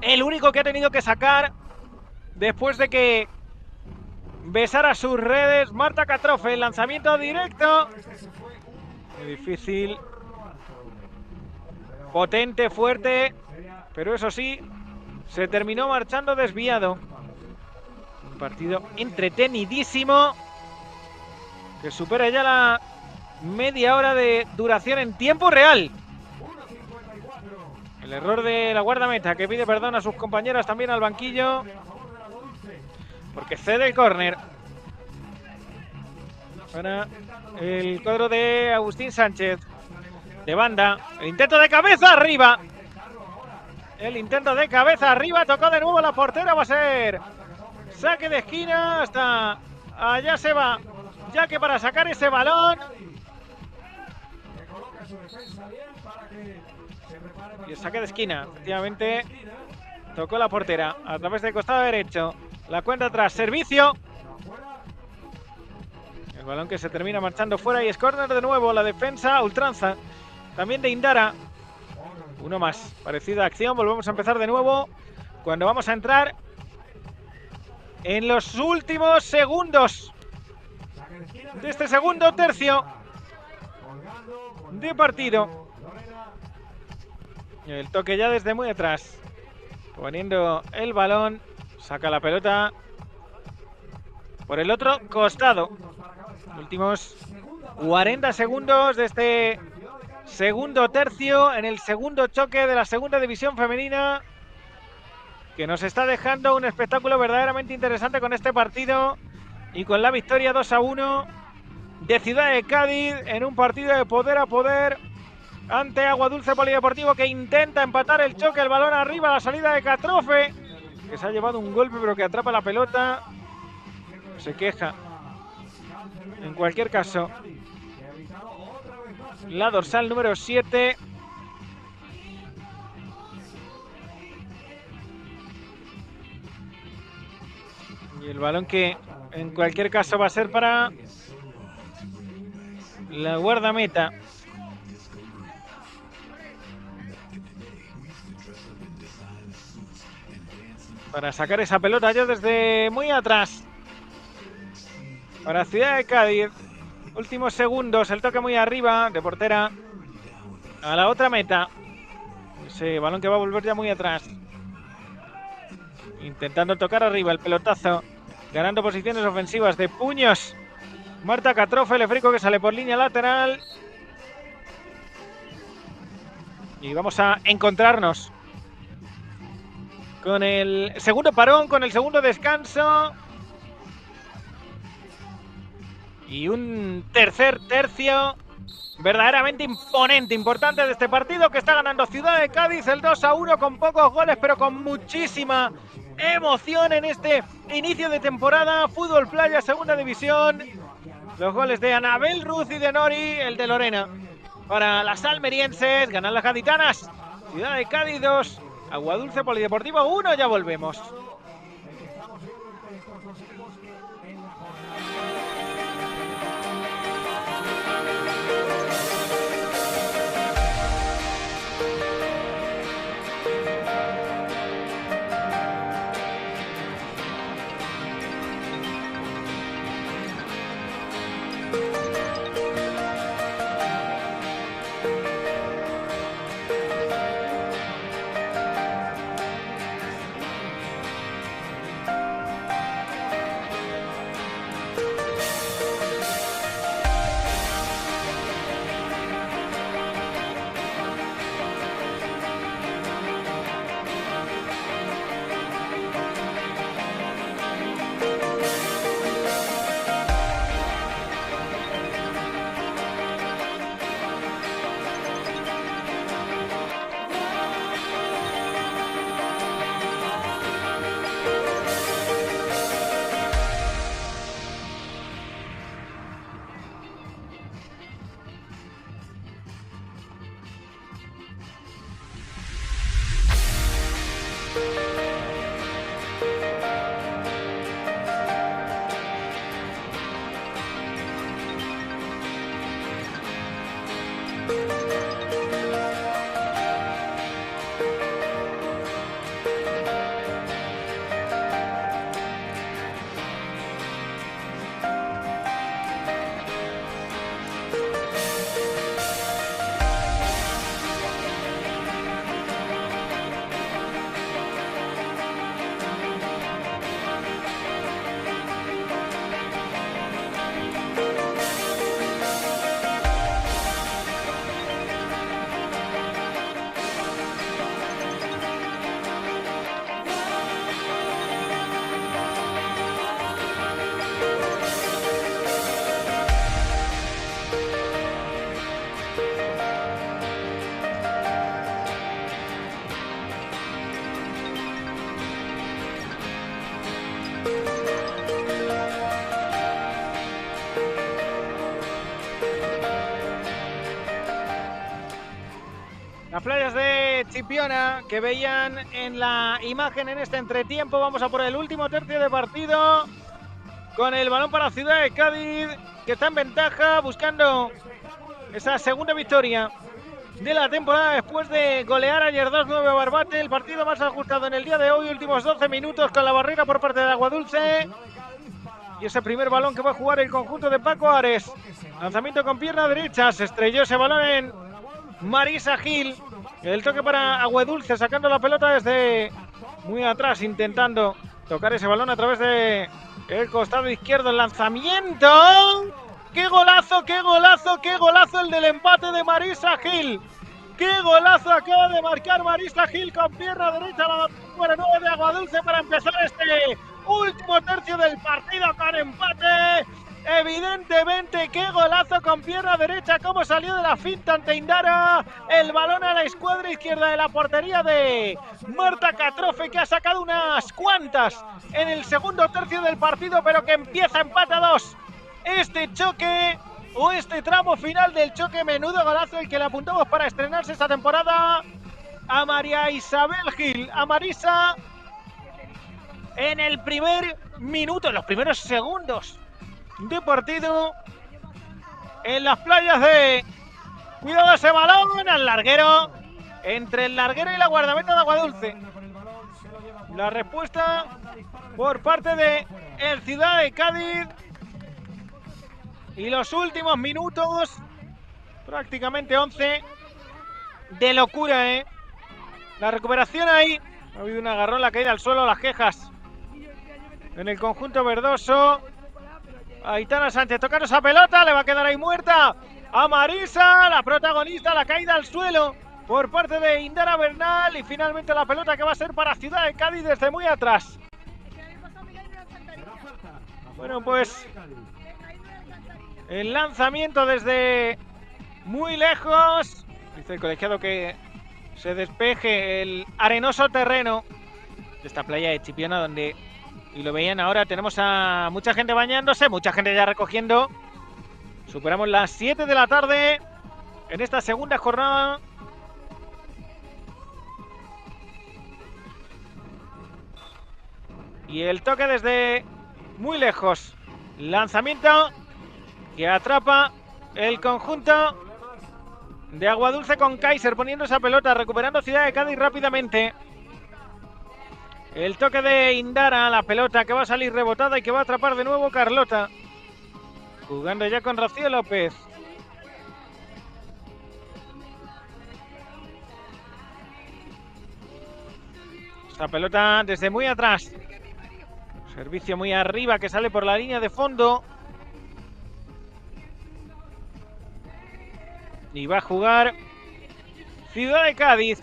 El único que ha tenido que sacar después de que besara sus redes Marta Catrofe. El lanzamiento directo. Muy difícil. Potente, fuerte, pero eso sí, se terminó marchando desviado. Un partido entretenidísimo que supera ya la media hora de duración en tiempo real. El error de la guardameta, que pide perdón a sus compañeras, también al banquillo, porque cede el córner. Para el cuadro de Agustín Sánchez. De banda. El intento de cabeza arriba. El intento de cabeza arriba. Tocó de nuevo la portera. Va a ser saque de esquina. Hasta allá se va. Ya que para sacar ese balón. Y el saque de esquina. Efectivamente. Tocó la portera. A través del costado derecho. La cuenta atrás. Servicio. El balón que se termina marchando fuera y es córner de nuevo. La defensa ultranza. También de Indara. Uno más. Parecida acción. Volvemos a empezar de nuevo. Cuando vamos a entrar en los últimos segundos de este segundo tercio de partido. El toque ya desde muy atrás. Poniendo el balón. Saca la pelota por el otro costado. Últimos 40 segundos de este segundo tercio en el segundo choque de la segunda división femenina, que nos está dejando un espectáculo verdaderamente interesante con este partido y con la victoria 2-1 de Ciudad de Cádiz en un partido de poder a poder ante Aguadulce Polideportivo, que intenta empatar el choque. El balón arriba, la salida de Catrofe, que se ha llevado un golpe pero que atrapa la pelota. Se queja. En cualquier caso, la dorsal número 7. Y el balón que en cualquier caso va a ser para la guardameta. Para sacar esa pelota ya desde muy atrás. Para Ciudad de Cádiz. Últimos segundos, el toque muy arriba de portera a la otra meta. Ese balón que va a volver ya muy atrás. Intentando tocar arriba el pelotazo. Ganando posiciones ofensivas de puños. Marta Catrofe, el Efrico que sale por línea lateral. Y vamos a encontrarnos con el segundo parón, con el segundo descanso. Y un tercer tercio verdaderamente imponente, importante de este partido, que está ganando Ciudad de Cádiz el 2-1 con pocos goles, pero con muchísima emoción en este inicio de temporada. Fútbol Playa, segunda división. Los goles de Anabel Ruz y de Nori, el de Lorena. Para las almerienses, ganan las gaditanas. Ciudad de Cádiz 2, Aguadulce Polideportivo 1, ya volvemos. Las playas de Chipiona que veían en la imagen en este entretiempo. Vamos a por el último tercio de partido con el balón para Ciudad de Cádiz, que está en ventaja buscando esa segunda victoria de la temporada después de golear ayer 2-9 a Barbate. El partido más ajustado en el día de hoy, últimos 12 minutos con la barrera por parte de Aguadulce. Y ese primer balón que va a jugar el conjunto de Paco Ares. Lanzamiento con pierna derecha, se estrelló ese balón en Marisa Gil. El toque para Aguadulce, sacando la pelota desde muy atrás, intentando tocar ese balón a través de el costado izquierdo. El lanzamiento. ¡Qué golazo, qué golazo, qué golazo el del empate de Marisa Gil! ¡Qué golazo acaba de marcar Marisa Gil con pierna derecha, la número 9 de Aguadulce, para empezar este último tercio del partido con empate! Evidentemente, qué golazo con pierna derecha, cómo salió de la finta ante Indara. El balón a la escuadra izquierda de la portería de Marta Catrofe, que ha sacado unas cuantas en el segundo tercio del partido, pero que empieza empate a 2. Este choque o este tramo final del choque, menudo golazo el que le apuntamos para estrenarse esta temporada a María Isabel Gil, a Marisa, en el primer minuto, en los primeros segundos de partido en las playas de... Cuidado ese balón al larguero, entre el larguero y la guardameta de Aguadulce. La respuesta por parte de el Ciudad de Cádiz. Y los últimos minutos, prácticamente 11, de locura, ¿eh? La recuperación ahí. Ha habido un agarrón, la caída al suelo, las quejas en el conjunto verdoso. Aitana Sánchez tocando esa pelota, le va a quedar ahí muerta a Marisa, la protagonista, la caída al suelo por parte de Indara Bernal. Y finalmente la pelota que va a ser para Ciudad de Cádiz desde muy atrás. Bueno, pues el lanzamiento desde muy lejos. Dice el colegiado que se despeje el arenoso terreno de esta playa de Chipiona, donde, y lo veían ahora, tenemos a mucha gente bañándose, mucha gente ya recogiendo. Superamos las 7 de la tarde en esta segunda jornada. Y el toque desde muy lejos. Lanzamiento que atrapa el conjunto de Aguadulce con Kaiser poniendo esa pelota, recuperando Ciudad de Cádiz rápidamente. El toque de Indara, la pelota que va a salir rebotada y que va a atrapar de nuevo Carlota. Jugando ya con Rocío López. Esa pelota desde muy atrás. Servicio muy arriba que sale por la línea de fondo. Y va a jugar Ciudad de Cádiz.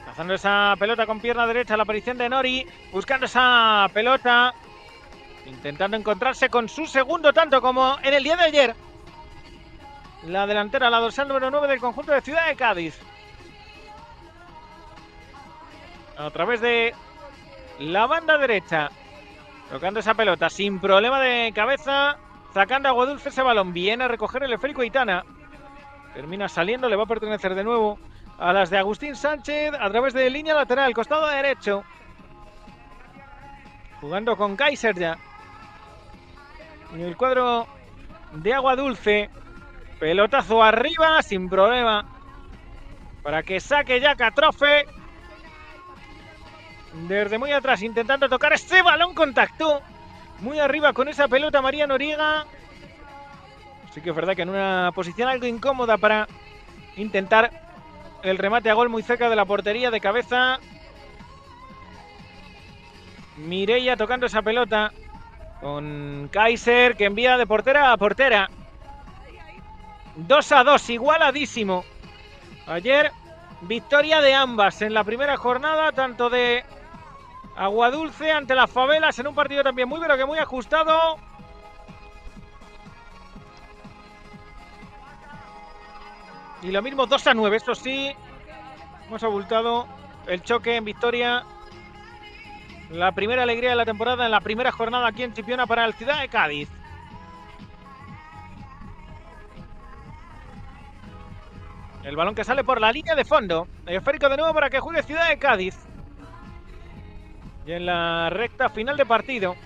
Lanzando esa pelota con pierna derecha, la aparición de Nori. Buscando esa pelota. Intentando encontrarse con su segundo tanto como en el día de ayer. La delantera, la dorsal número 9 del conjunto de Ciudad de Cádiz. A través de la banda derecha. Tocando esa pelota sin problema de cabeza. Sacando a Aguadulce ese balón. Viene a recoger el esférico Aitana. Termina saliendo, le va a pertenecer de nuevo a las de Agustín Sánchez a través de línea lateral, costado derecho. Jugando con Kaiser ya. En el cuadro de Aguadulce. Pelotazo arriba, sin problema. Para que saque ya Catrofe. Desde muy atrás, intentando tocar ese balón, contactó muy arriba con esa pelota María Noriega. Sí que es verdad que en una posición algo incómoda para intentar el remate a gol muy cerca de la portería de cabeza. Mireia tocando esa pelota con Kaiser, que envía de portera a portera. 2-2, igualadísimo. Ayer victoria de ambas en la primera jornada, tanto de Aguadulce ante las Favelas, en un partido también muy pero que muy ajustado. Y lo mismo 2-9, esto sí, hemos abultado el choque en victoria. La primera alegría de la temporada en la primera jornada aquí en Chipiona para el Ciudad de Cádiz. El balón que sale por la línea de fondo. El esférico de nuevo para que juegue Ciudad de Cádiz. Y en la recta final de partido.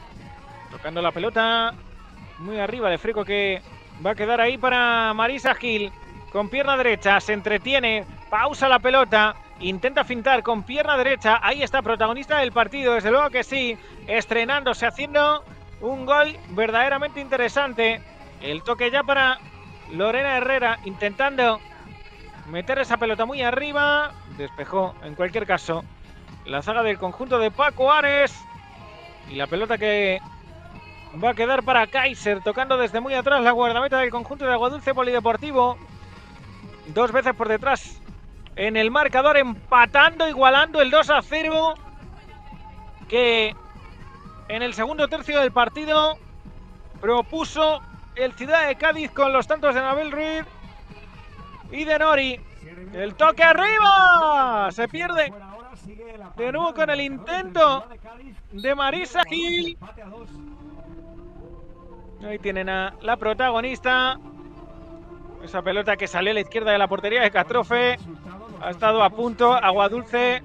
Tocando la pelota muy arriba. El esférico que va a quedar ahí para Marisa Gil. Con pierna derecha. Se entretiene. Pausa la pelota. Intenta fintar con pierna derecha. Ahí está, protagonista del partido. Desde luego que sí. Estrenándose, haciendo un gol verdaderamente interesante. El toque ya para Lorena Herrera. Intentando meter esa pelota muy arriba. Despejó, en cualquier caso, la zaga del conjunto de Paco Ares. Y la pelota que va a quedar para Kaiser. Tocando desde muy atrás la guardameta del conjunto de Aguadulce Polideportivo. 2 veces por detrás en el marcador, empatando, igualando el 2-0 que en el segundo tercio del partido propuso el Ciudad de Cádiz con los tantos de Anabel Ruiz y de Nori. El toque arriba, se pierde de nuevo con el intento de Marisa Gil. Ahí tienen a la protagonista. Esa pelota que salió a la izquierda de la portería de Catrofe. Ha estado a punto Aguadulce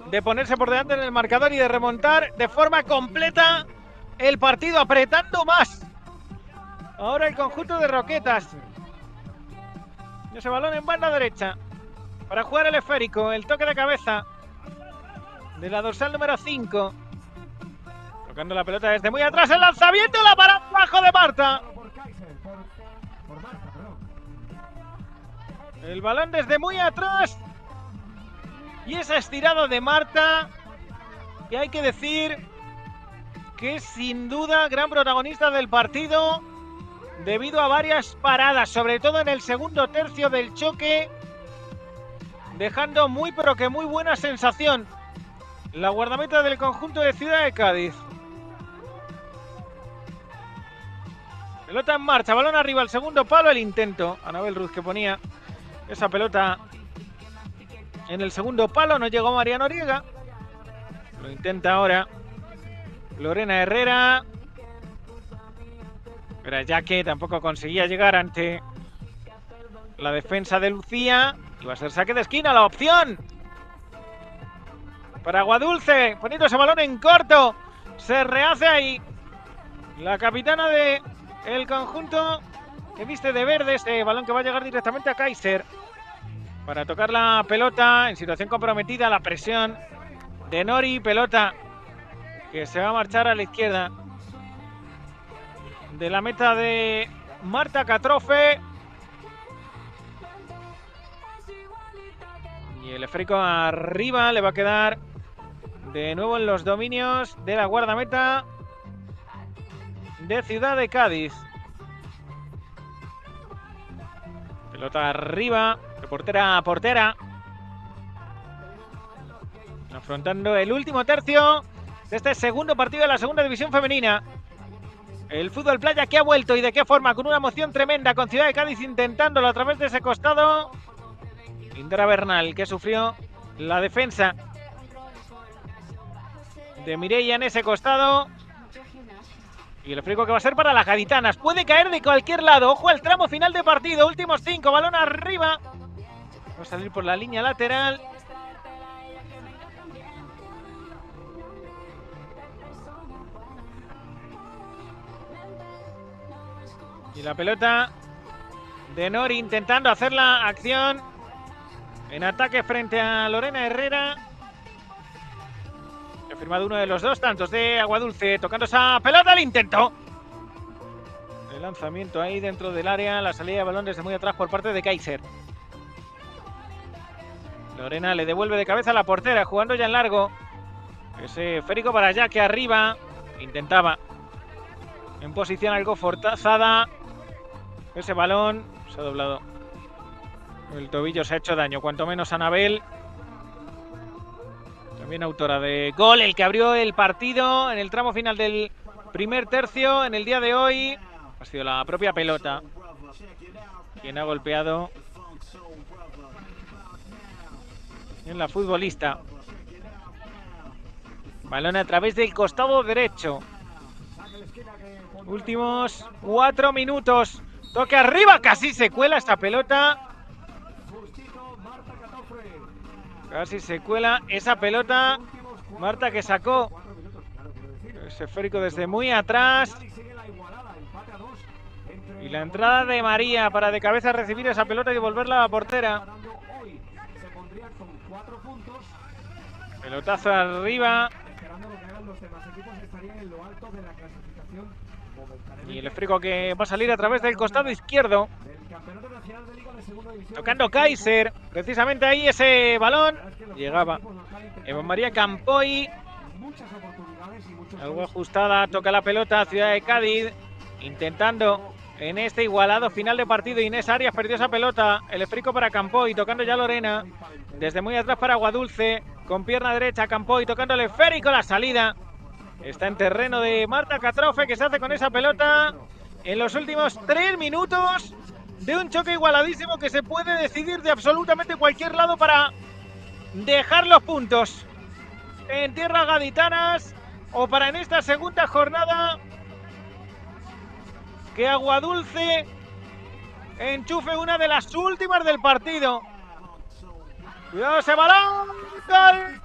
de ponerse por delante en el marcador y de remontar de forma completa el partido, apretando más. Ahora el conjunto de Roquetas. Ese balón en banda derecha para jugar el esférico. El toque de cabeza de la dorsal número 5. Tocando la pelota desde muy atrás. El lanzamiento, la parada abajo de Marta. El balón desde muy atrás. Y esa estirada de Marta, que hay que decir que es sin duda gran protagonista del partido, debido a varias paradas, sobre todo en el segundo tercio del choque, dejando muy pero que muy buena sensación la guardameta del conjunto de Ciudad de Cádiz. Pelota en marcha, balón arriba al segundo palo, el intento. Anabel Ruiz que ponía esa pelota en el segundo palo, no llegó María Noriega. Lo intenta ahora Lorena Herrera. Pero ya que tampoco conseguía llegar ante la defensa de Lucía. Y va a ser saque de esquina, la opción para Aguadulce, poniendo ese balón en corto. Se rehace ahí la capitana de el conjunto que viste de verde. Ese balón que va a llegar directamente a Kaiser para tocar la pelota en situación comprometida. La presión de Nori, pelota que se va a marchar a la izquierda de la meta de Marta Catrofe. Y el esférico arriba le va a quedar de nuevo en los dominios de la guardameta de Ciudad de Cádiz. Pelota arriba, de portera a portera. Afrontando el último tercio de este segundo partido de la segunda división femenina. El fútbol playa que ha vuelto, y de qué forma, con una emoción tremenda, con Ciudad de Cádiz intentándolo a través de ese costado. Indra Bernal, que sufrió la defensa de Mireia en ese costado. Y el esférico que va a ser para las gaditanas. Puede caer de cualquier lado. Ojo al tramo final de partido. Últimos 5. Balón arriba. Va a salir por la línea lateral. Y la pelota de Nori intentando hacer la acción en ataque frente a Lorena Herrera. Ha firmado uno de los dos tantos de Aguadulce, tocando esa pelota, el intento. El lanzamiento ahí dentro del área, la salida de balón desde muy atrás por parte de Kaiser. Lorena le devuelve de cabeza a la portera, jugando ya en largo. Ese esférico para allá que arriba. Intentaba en posición algo forzada. Ese balón se ha doblado. El tobillo se ha hecho daño, cuanto menos Anabel. También autora de gol, el que abrió el partido en el tramo final del primer tercio en el día de hoy. Ha sido la propia pelota quien ha golpeado en la futbolista. Balón a través del costado derecho. Últimos 4 minutos. Toque arriba, casi se cuela esta pelota. Casi se cuela esa pelota. Marta que sacó ese esférico desde muy atrás. Y la entrada de María para de cabeza recibir esa pelota y devolverla a la portera. Pelotazo arriba. Y el esférico que va a salir a través del costado izquierdo. Tocando Kaiser. Precisamente ahí ese balón. Llegaba Eva María Campoy. Algo ajustada. Toca la pelota Ciudad de Cádiz. Intentando en este igualado final de partido. Inés Arias perdió esa pelota. El esférico para Campoy. Tocando ya Lorena. Desde muy atrás para Aguadulce. Con pierna derecha Campoy. Tocando el esférico. La salida está en terreno de Marta Catrofe, que se hace con esa pelota en los últimos 3 minutos de un choque igualadísimo que se puede decidir de absolutamente cualquier lado para dejar los puntos en tierras gaditanas o para en esta segunda jornada que Aguadulce enchufe una de las últimas del partido. Cuidado ese balón. ¡Gol!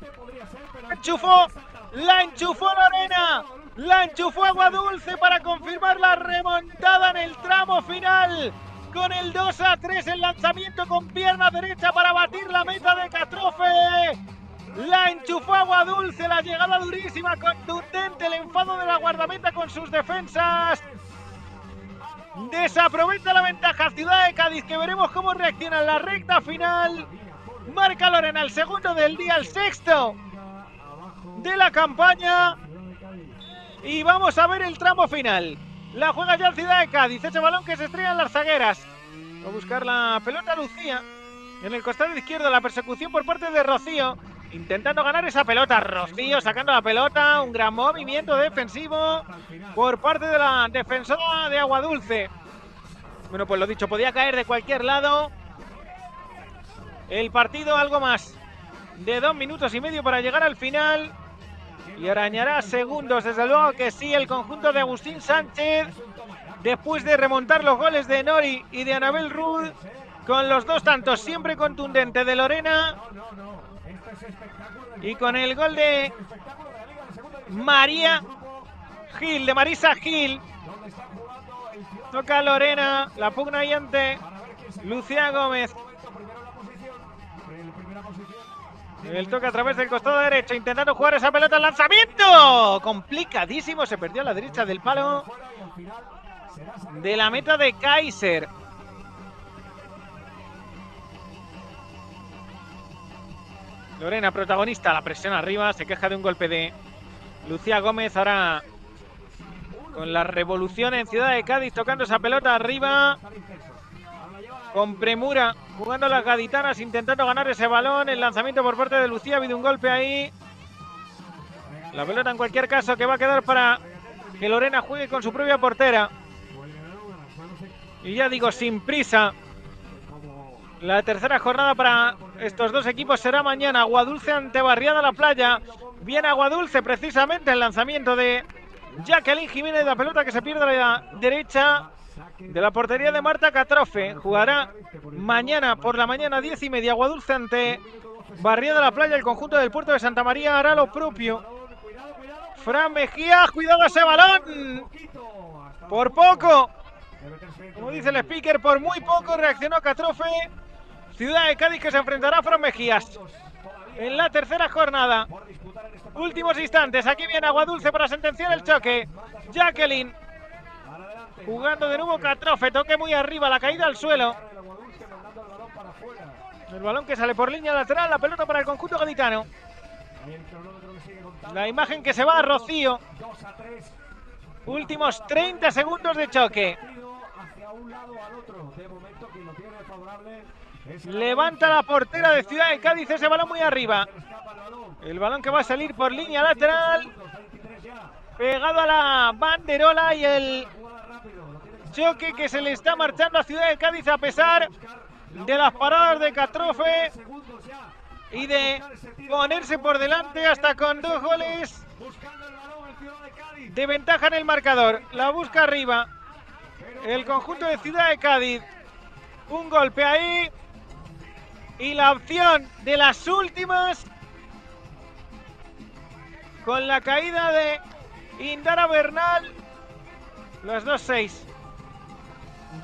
La enchufó Lorena. La enchufó Aguadulce para confirmar la remontada en el tramo final. Con el 2-3, el lanzamiento con pierna derecha para batir la meta de Catrofe. La enchufó Aguadulce, la llegada durísima, contundente, el enfado de la guardameta con sus defensas. Desaprovecha la ventaja Ciudad de Cádiz, que veremos cómo reacciona en la recta final. Marca Lorena el segundo del día, el sexto de la campaña. Y vamos a ver el tramo final. La juega ya el Ciudad de Cádiz. Ese balón que se estrella en las zagueras. Va a buscar la pelota Lucía. En el costado izquierdo la persecución por parte de Rocío. Intentando ganar esa pelota. Rocío sacando la pelota. Un gran movimiento defensivo por parte de la defensora de Aguadulce. Bueno, pues lo dicho, podía caer de cualquier lado. El partido algo más de 2 minutos y medio para llegar al final. Y arañará segundos, desde luego que sí, el conjunto de Agustín Sánchez. Después de remontar los goles de Nori y de Anabel Rud. Con los 2 tantos siempre contundente de Lorena. Y con el gol de María Gil, de Marisa Gil. Toca Lorena, la pugna ahí ante Lucía Gómez. El toque a través del costado derecho, intentando jugar esa pelota, el lanzamiento complicadísimo, se perdió a la derecha del palo de la meta de Kaiser. Lorena, protagonista, la presión arriba, se queja de un golpe de Lucía Gómez. Ahora con la revolución en Ciudad de Cádiz, tocando esa pelota arriba con premura, jugando las gaditanas, intentando ganar ese balón. El lanzamiento por parte de Lucía, ha habido un golpe ahí. La pelota en cualquier caso que va a quedar para que Lorena juegue con su propia portera. Y ya digo, sin prisa. La tercera jornada para estos dos equipos será mañana. Aguadulce ante Barriada La Playa. Viene Aguadulce precisamente el lanzamiento de Jacqueline Jiménez, la pelota que se pierde a la derecha de la portería de Marta Catrofe. Jugará mañana por la mañana 10:30 Aguadulce ante Barriada La Playa. El conjunto del Puerto de Santa María hará lo propio. Fran Mejía, cuidado ese balón. Por poco, como dice el speaker, por muy poco reaccionó Catrofe. Ciudad de Cádiz que se enfrentará a Fran Mejías en la tercera jornada. Últimos instantes, aquí viene Aguadulce para sentenciar el choque. Jacqueline jugando de nuevo Catrofe, toque muy arriba, la caída al suelo. El balón que sale por línea lateral, la pelota para el conjunto gaditano. La imagen que se va a Rocío. Últimos 30 segundos de choque. Levanta la portera de Ciudad de Cádiz ese balón muy arriba. El balón que va a salir por línea lateral, pegado a la banderola, y el choque que se le está marchando a Ciudad de Cádiz a pesar de las paradas de Catrofe y de ponerse por delante hasta con 2 goles de ventaja en el marcador. La busca arriba el conjunto de Ciudad de Cádiz. Un golpe ahí Y la opción de las últimas, con la caída de Indara Bernal, los 2-6.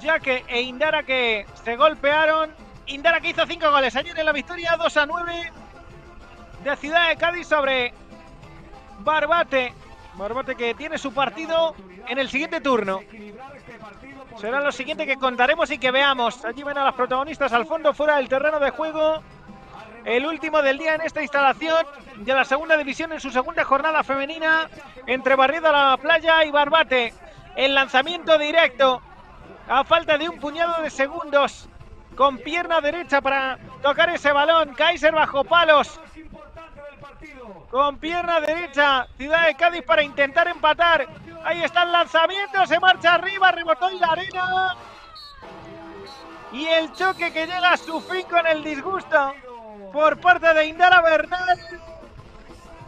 Yaque e Indara que se golpearon. Indara que hizo 5 goles ayer en la victoria 2-9 de Ciudad de Cádiz sobre Barbate. Barbate que tiene su partido en el siguiente turno. Será lo siguiente que contaremos y que veamos. Allí ven a las protagonistas al fondo, fuera del terreno de juego. El último del día en esta instalación de la segunda división en su segunda jornada femenina entre Barrieda La Playa y Barbate. El lanzamiento directo a falta de un puñado de segundos con pierna derecha para tocar ese balón. Kaiser bajo palos con pierna derecha. Ciudad de Cádiz para intentar empatar. Ahí está el lanzamiento, se marcha arriba, rebotó en la arena. Y el choque que llega a su fin con el disgusto por parte de Indara Bernal,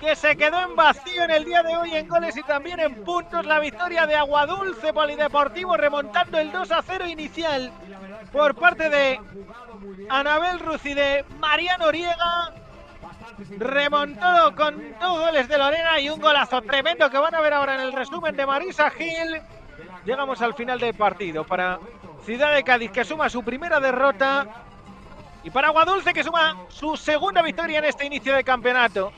que se quedó en vacío en el día de hoy en goles y también en puntos. La victoria de Aguadulce Polideportivo remontando el 2-0 inicial por parte de Anabel Ruz y de María Noriega. Remontado con 2 goles de Lorena y un golazo tremendo que van a ver ahora en el resumen de Marisa Gil. Llegamos al final del partido para Ciudad de Cádiz, que suma su primera derrota, y para Aguadulce, que suma su segunda victoria en este inicio de campeonato.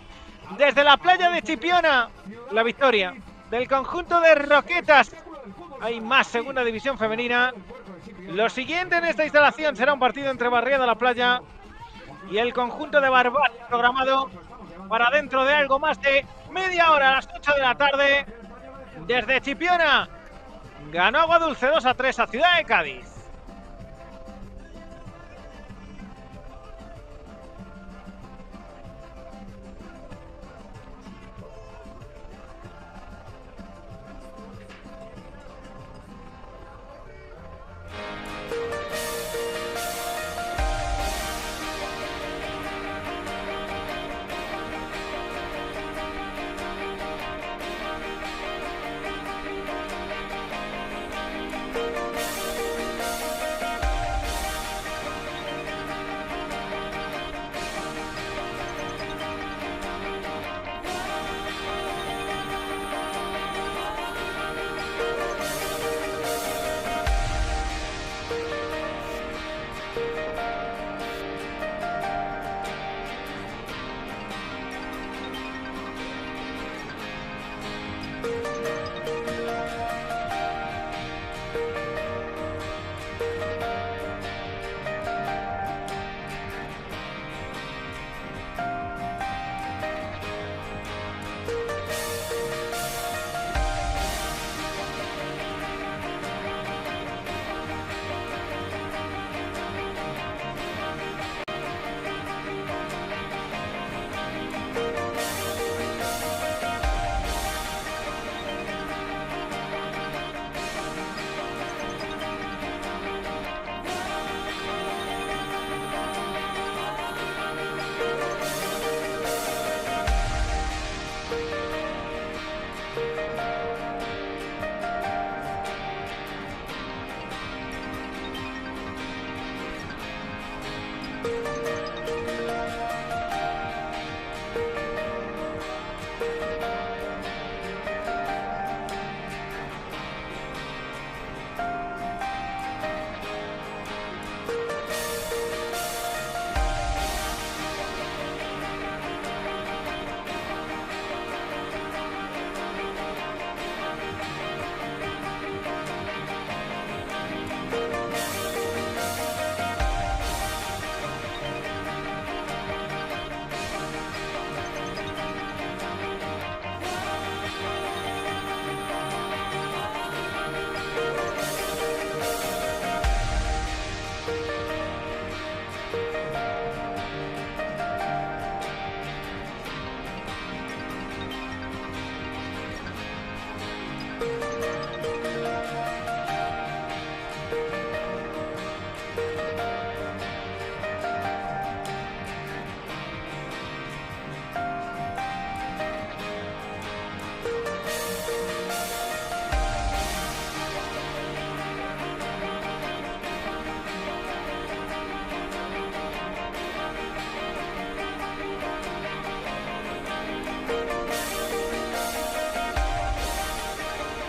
Desde la playa de Chipiona, la victoria del conjunto de Roquetas. Hay más segunda división femenina. Lo siguiente en esta instalación será un partido entre Barriada La Playa y el conjunto de Barbate, programado para dentro de algo más de media hora, a las 8 de la tarde. Desde Chipiona, ganó Aguadulce 2-3 a Ciudad de Cádiz.